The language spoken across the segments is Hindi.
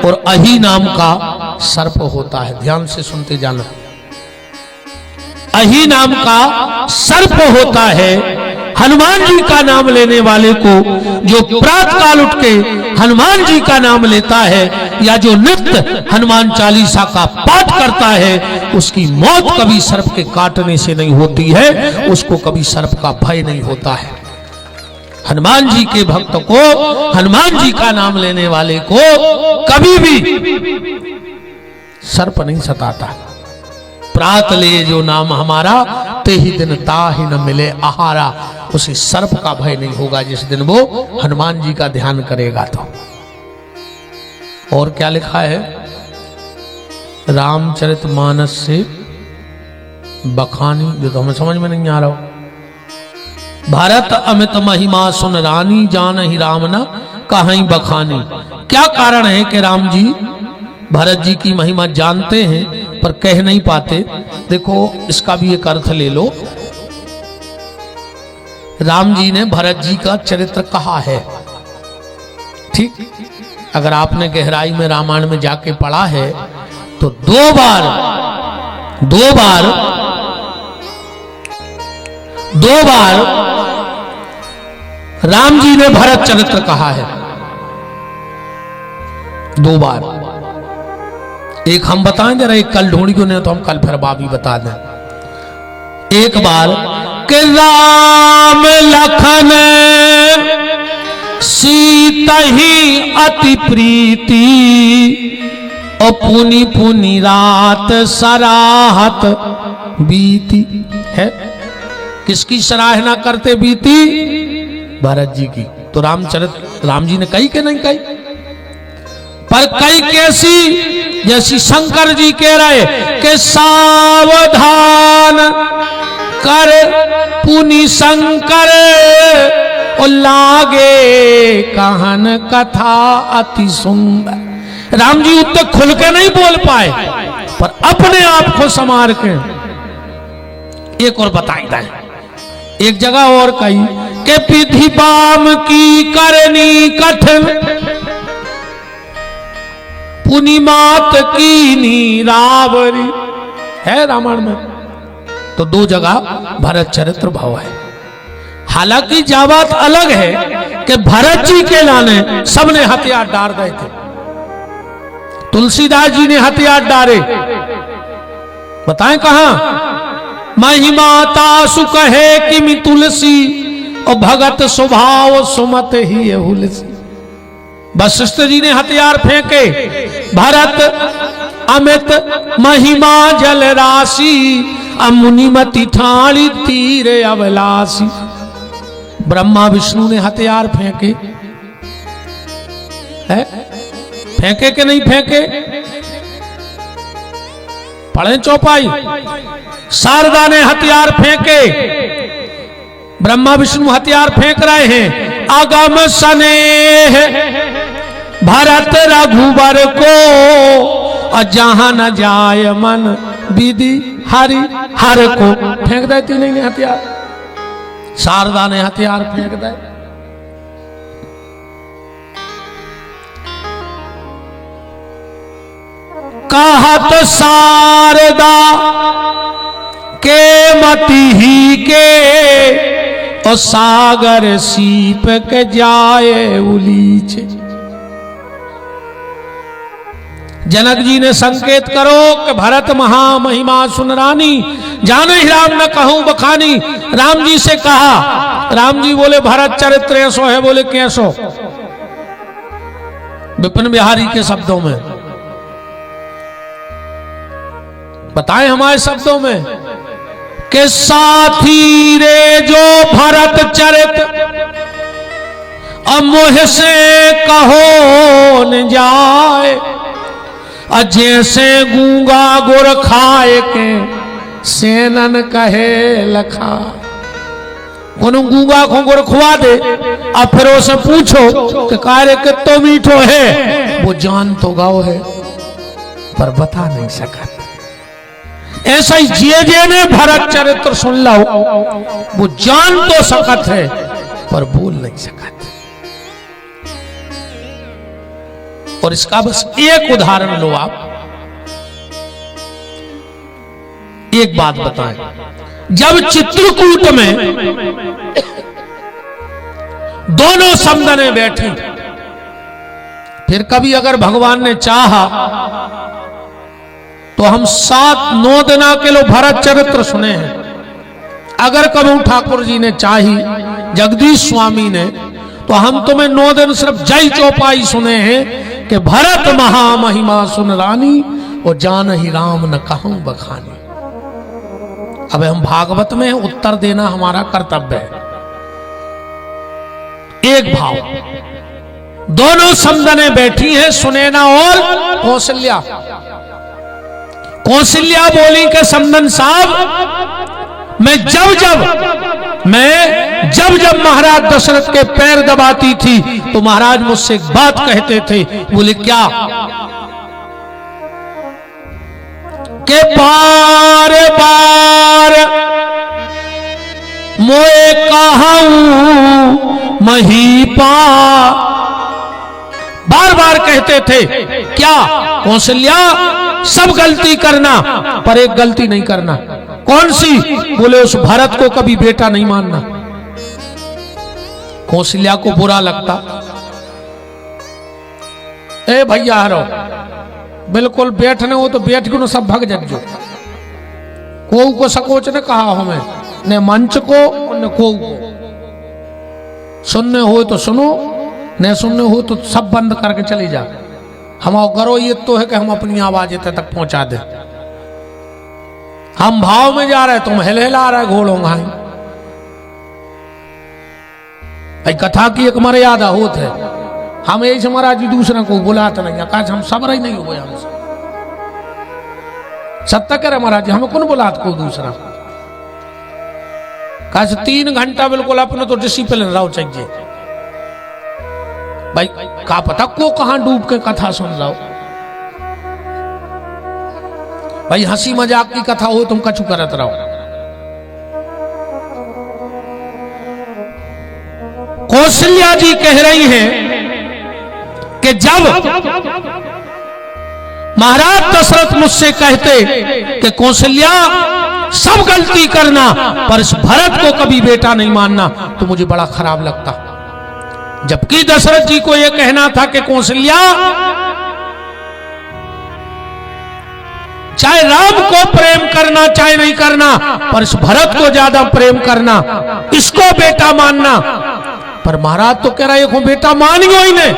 और अही नाम का सर्प होता है। ध्यान से सुनते जाना, अही नाम का सर्प होता है। हनुमान जी का नाम लेने वाले को, जो प्रातः काल उठ के हनुमान जी का नाम लेता है या जो नित्य हनुमान चालीसा का पाठ करता है, उसकी मौत कभी सर्प के काटने से नहीं होती है, उसको कभी सर्प का भय नहीं होता है। हनुमान जी के भक्त को, हनुमान जी का नाम लेने वाले को कभी भी सर्प नहीं सताता। प्रात ले जो नाम हमारा, ते ही दिन ताहि न मिले आहारा। उसे सर्प का भय नहीं होगा जिस दिन वो हनुमान जी का ध्यान करेगा तो। और क्या लिखा है, रामचरितमानस से बखानी, जो तो हमें समझ में नहीं आ रहा हो। भारत अमित महिमा सुन रानी, जान ही राम न कहीं बखानी। क्या कारण है कि राम जी भरत जी की महिमा जानते हैं पर कह नहीं पाते? देखो, इसका भी एक अर्थ ले लो। राम जी ने भरत जी का चरित्र कहा है, ठीक? अगर आपने गहराई में रामायण में जाके पढ़ा है तो दो बार राम जी ने भरत चरित्र कहा है, दो बार। एक हम बताएं जरा, एक कल ढूंढ क्यों नहीं तो हम कल फिर बाबी बता दें। एक बार कि राम लखन सीता ही अति प्रीति, और पुनि पुनि रात सराहत बीती है। किसकी सराहना करते बीती? भरत जी की। तो राम जी ने कही कि नहीं कही? पर कई कैसी, जैसी शंकर जी कह रहे कि सावधान कर पुनि शंकर, और लागे कहन कथा अति सुंदर। राम जी उत्ते खुल के नहीं बोल पाए, पर अपने आप को संवार के एक और बताई दें। एक जगह और कही कि विधि बाम की करनी कठिन, पुनि मात की नीरावरी है रामायण में। तो दो जगह भरत चरित्र भाव है। हालांकि जा बात अलग है कि भरत जी के लाने सबने हथियार डाल गए थे। तुलसीदास जी ने हथियार डाले, बताएं कहां? महिमाता सुख है कि तुलसी, और भगत स्वभाव सुमत ही हुलसी। वशिष्ठ जी ने हथियार फेंके, भरत अमित महिमा जल राशि, मुनिमति ठाणी तीर अभिलाषी। ब्रह्मा विष्णु ने हथियार फेंके है, फेंके के नहीं फेंके? पढ़े चौपाई। शारदा ने हथियार फेंके, ब्रह्मा विष्णु हथियार फेंक रहे हैं। अगम स्नेह भरत रघुबर को, और जहां न जाय मन विधि हरि हर को। फेंक देती नहीं हथियार, शारदा ने हथियार फेंक दे। कहत शारदा के मति ही के, और सागर सीप के जाए उलीचे। जनक जी ने संकेत करो कि भरत महामहिमा सुन रानी, जाने ही राम न कहूं बखानी। राम जी से कहा, राम जी बोले भरत चरित्र ऐसो है। बोले कैसो? विपिन बिहारी के शब्दों में बताएं, हमारे शब्दों में कि साथी रे जो भरत चरित, अब मोह से कहो न जाए, जैसे गूंगा गुर खाए के सेनन कहे लखा। कोनो गूंगा को गुर खुआ दे, अब फिर उसे पूछो कि कार्य कितो मीठो है, वो जान तो गाओ है पर बता नहीं सका। ऐसा ही जे ने भरत चरित्र सुन लो, वो जान तो सकत है पर बोल नहीं सकत। और इसका बस एक उदाहरण लो आप। एक बात बताएं, जब चित्रकूट में दोनों समदने बैठी, फिर कभी अगर भगवान ने चाहा तो हम 7-9 दिना के लो भरत चरित्र सुने हैं। अगर कभी ठाकुर जी ने चाही, जगदीश स्वामी ने, तो हम तुम्हें 9 दिन सिर्फ जय चौपाई सुने हैं कि भरत महामहिमा सुन रानी और जान ही राम न कहूं बखानी। अब हम भागवत में उत्तर देना हमारा कर्तव्य है। एक भाव, दोनों समदने बैठी हैं, सुनैना और कौशल्या। कौशल्या बोली के समदन साहब, मैं जब जब महाराज दशरथ के पैर दबाती थी तो महाराज मुझसे एक बात कहते थे। बोले क्या? के बार बार मोए कहूं महीपा। बार बार कहते थे क्या? कौशल्या, सब गलती करना पर एक गलती नहीं करना। कौन सी? बोले उस भरत को कभी बेटा नहीं मानना। कौशल्या को बुरा लगता, ए भैया हरो, बिल्कुल बैठने हो तो बैठ क्यों, सब भग जजो। को सकोच ने कहा हमें, ने मंच को न को सुनने हो तो सुनो, न सुनने हो तो सब बंद करके चली जा। हम करो ये तो है कि हम अपनी आवाज इतने तक पहुंचा दे। हम भाव में जा रहे, तुम हिलहिला रहे घोड़ों घाई। कथा की एक मर्यादा होत है। हम ऐसे महाराज दूसरा को बुलाते नहीं, आकाश हम सब रही नहीं हुए हमसे। सत्य करे महाराज, हमें कौन बुलात को दूसरा? काश 3 घंटा बिल्कुल अपने तो डिसिप्लिन रहो चाहिए भाई। का पता को कहां डूब के कथा सुन रहा हो भाई। हंसी मजाक की कथा हो तुम कछु करत रहो। कौशल्या जी कह रही हैं कि जब महाराज दशरथ मुझसे कहते कि कौशल्या सब गलती करना पर इस भरत को कभी बेटा नहीं मानना, तो मुझे बड़ा खराब लगता। जबकि दशरथ जी को यह कहना था कि कौशल्या, चाहे राम को प्रेम करना चाहे नहीं करना, पर इस भरत को ज्यादा प्रेम करना, इसको बेटा मानना। पर महाराज तो कह रहा है को बेटा मानियो ही नहीं।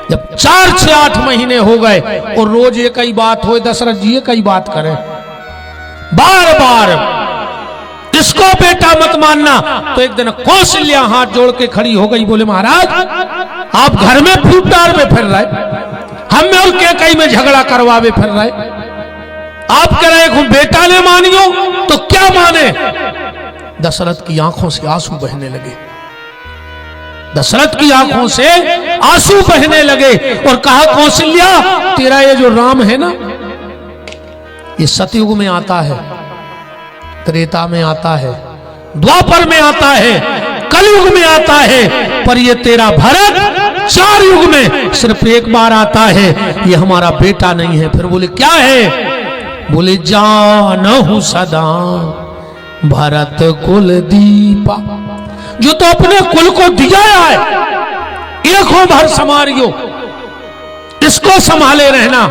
जब 4 से 8 महीने हो गए और रोज एक ही बात हो, दशरथ जी एक ही बात करें बार बार, इसको बेटा मत मानना। तो एक दिन कौशल्या हाथ जोड़ के खड़ी हो गई, बोले महाराज आप घर में फूटदार में फिर रहे, हम में और कई में झगड़ा करवावे फिर रहे। आप कह रहे हो बेटा ने मानियो तो क्या माने? दशरथ की आंखों से आंसू बहने लगे। दशरथ की आंखों से आंसू बहने लगे और कहा कौशल्या, तेरा ये जो राम है ना, ये सतयुग में आता है, त्रेता में आता है, द्वापर में आता है, कलयुग में आता है, पर ये तेरा भरत 4 युग में सिर्फ एक बार आता है। ये हमारा बेटा नहीं है। फिर बोले क्या है? बोले जानहु सदा भरत कुल दीपा। जो तो अपने कुल को दिया है, एक भर समारियो, इसको संभाले रहना।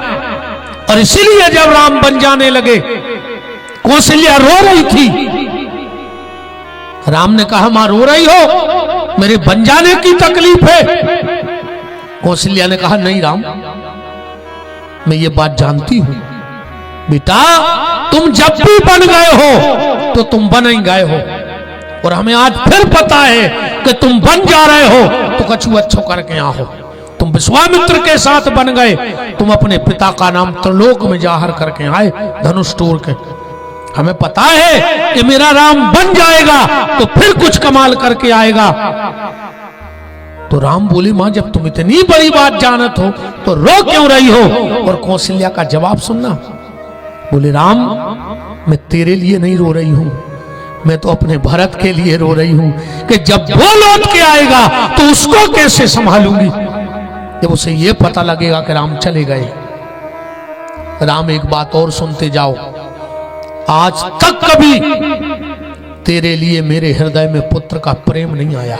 और इसीलिए जब राम बन जाने लगे, कौशल्या रो रही थी। राम ने कहा मां रो रही हो, मेरे बन जाने की तकलीफ है। कौशल्या ने कहा नहीं राम, मैं ये बात जानती हूं बेटा, तुम जब भी बन गए हो तो तुम बन ही गए हो, और हमें आज फिर पता है कि तुम बन जा रहे हो तो कछु अच्छो करके आओ। तुम विश्वामित्र के साथ बन गए, तुम अपने पिता का नाम त्रिलोक में जाहिर करके आए धनुष तोड़ के। हमें पता है कि मेरा राम बन जाएगा तो फिर कुछ कमाल करके आएगा। तो राम बोली मां जब तुम इतनी बड़ी बात जानत हो तो रो क्यों रही हो? और कौशल्या का जवाब सुनना। बोले राम, मैं तेरे लिए नहीं रो रही हूं, मैं तो अपने भरत के लिए रो रही हूं कि जब वो लौट के आएगा तो उसको कैसे संभालूंगी। जब उसे यह पता लगेगा कि राम चले गए, राम एक बात और सुनते जाओ, आज तक कभी तेरे लिए मेरे हृदय में पुत्र का प्रेम नहीं आया।